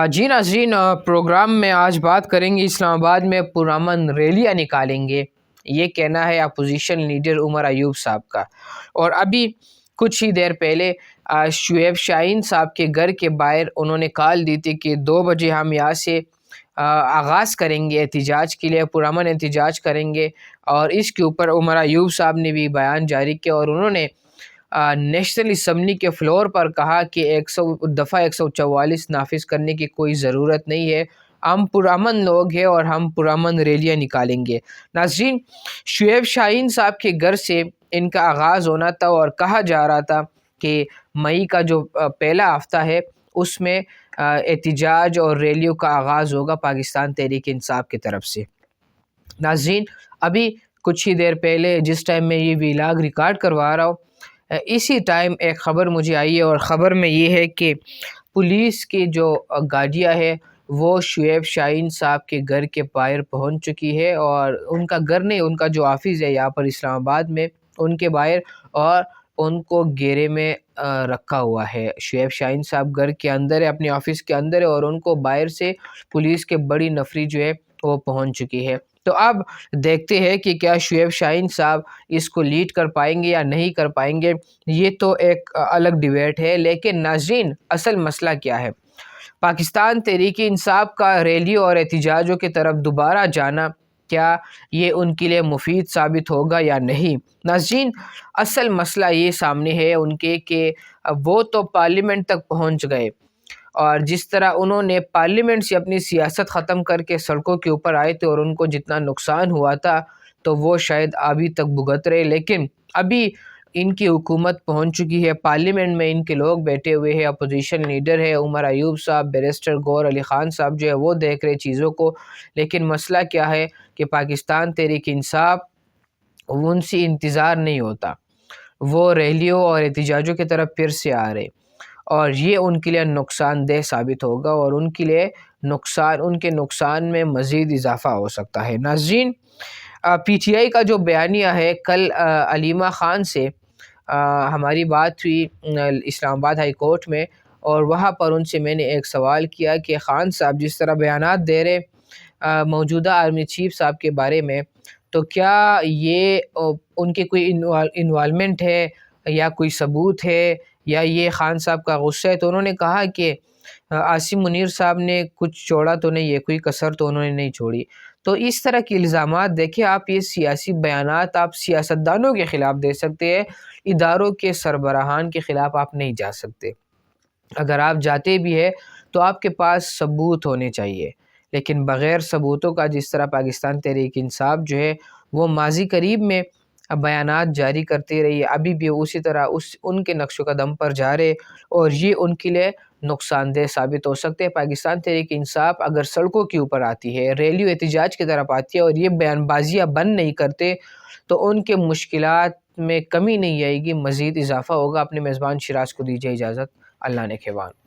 جی ناظرین، پروگرام میں آج بات کریں گے اسلام آباد میں پرامن ریلیاں نکالیں گے، یہ کہنا ہے اپوزیشن لیڈر عمر ایوب صاحب کا۔ اور ابھی کچھ ہی دیر پہلے شعیب شاہین صاحب کے گھر کے باہر انہوں نے کال دی تھی کہ 2 بجے ہم یہاں سے آغاز کریں گے احتجاج کے لیے، پرامن احتجاج کریں گے۔ اور اس کے اوپر عمر ایوب صاحب نے بھی بیان جاری کیا اور انہوں نے نیشنل اسمبلی کے فلور پر کہا کہ دفعہ 144 نافذ کرنے کی کوئی ضرورت نہیں ہے، ہم پرامن لوگ ہیں اور ہم پرامن ریلیاں نکالیں گے۔ ناظرین، شعیب شاہین صاحب کے گھر سے ان کا آغاز ہونا تھا اور کہا جا رہا تھا کہ مئی کا جو پہلا ہفتہ ہے اس میں احتجاج اور ریلیوں کا آغاز ہوگا پاکستان تحریک انصاف کی طرف سے۔ ناظرین، ابھی کچھ ہی دیر پہلے جس ٹائم میں یہ ویلاگ ریکارڈ کروا رہا ہوں، اسی ٹائم ایک خبر مجھے آئی ہے اور خبر میں یہ ہے کہ پولیس کی جو گاڑیاں ہے وہ شعیب شاہین صاحب کے گھر کے باہر پہنچ چکی ہے، اور ان کا گھر نہیں، ان کا جو آفس ہے یہاں پر اسلام آباد میں، ان کے باہر، اور ان کو گھیرے میں رکھا ہوا ہے۔ شعیب شاہین صاحب گھر کے اندر ہے، اپنے آفس کے اندر ہے، اور ان کو باہر سے پولیس کے بڑی نفری جو ہے وہ پہنچ چکی ہے۔ تو اب دیکھتے ہیں کہ کیا شعیب شاہین صاحب اس کو لیڈ کر پائیں گے یا نہیں کر پائیں گے، یہ تو ایک الگ ڈیبیٹ ہے۔ لیکن ناظرین، اصل مسئلہ کیا ہے؟ پاکستان تحریک انصاف کا ریلیوں اور احتجاجوں کی طرف دوبارہ جانا، کیا یہ ان کے لیے مفید ثابت ہوگا یا نہیں؟ ناظرین، اصل مسئلہ یہ سامنے ہے ان کے کہ وہ تو پارلیمنٹ تک پہنچ گئے، اور جس طرح انہوں نے پارلیمنٹ سے اپنی سیاست ختم کر کے سڑکوں کے اوپر آئے تھے اور ان کو جتنا نقصان ہوا تھا تو وہ شاید ابھی تک بھگت رہے۔ لیکن ابھی ان کی حکومت پہنچ چکی ہے، پارلیمنٹ میں ان کے لوگ بیٹھے ہوئے ہیں، اپوزیشن لیڈر ہے عمر ایوب صاحب، بیرسٹر گور علی خان صاحب جو ہے وہ دیکھ رہے چیزوں کو۔ لیکن مسئلہ کیا ہے کہ پاکستان تحریک انصاف، ان سے انتظار نہیں ہوتا، وہ ریلیوں اور احتجاجوں کی طرف پھر سے آ رہے، اور یہ ان کے لیے نقصان دہ ثابت ہوگا، اور ان کے لیے ان کے نقصان میں مزید اضافہ ہو سکتا ہے۔ ناظرین، پی ٹی آئی کا جو بیانیہ ہے، کل علیمہ خان سے ہماری بات ہوئی اسلام آباد ہائی کورٹ میں، اور وہاں پر ان سے میں نے ایک سوال کیا کہ خان صاحب جس طرح بیانات دے رہے موجودہ آرمی چیف صاحب کے بارے میں، تو کیا یہ ان کے کوئی انوالومنٹ ہے یا کوئی ثبوت ہے یا یہ خان صاحب کا غصہ ہے؟ تو انہوں نے کہا کہ عاصم منیر صاحب نے کچھ چھوڑا تو نہیں ہے، کوئی کسر تو انہوں نے نہیں چھوڑی۔ تو اس طرح کے الزامات دیکھیں، آپ یہ سیاسی بیانات آپ سیاستدانوں کے خلاف دے سکتے ہیں، اداروں کے سربراہان کے خلاف آپ نہیں جا سکتے۔ اگر آپ جاتے بھی ہیں تو آپ کے پاس ثبوت ہونے چاہیے، لیکن بغیر ثبوتوں کا جس طرح پاکستان تحریک انصاف جو ہے وہ ماضی قریب میں بیانات جاری کرتے رہی، ابھی بھی اسی طرح ان کے نقش و قدم پر جا رہے، اور یہ ان کے لیے نقصان دہ ثابت ہو سکتے ہیں۔ پاکستان تحریک انصاف اگر سڑکوں کے اوپر آتی ہے، ریلیوں احتجاج کی طرف آتی ہے اور یہ بیان بازیاں بند نہیں کرتے، تو ان کے مشکلات میں کمی نہیں آئے گی، مزید اضافہ ہوگا۔ اپنے میزبان شراز کو دیجیے اجازت، اللہ نے کھوان۔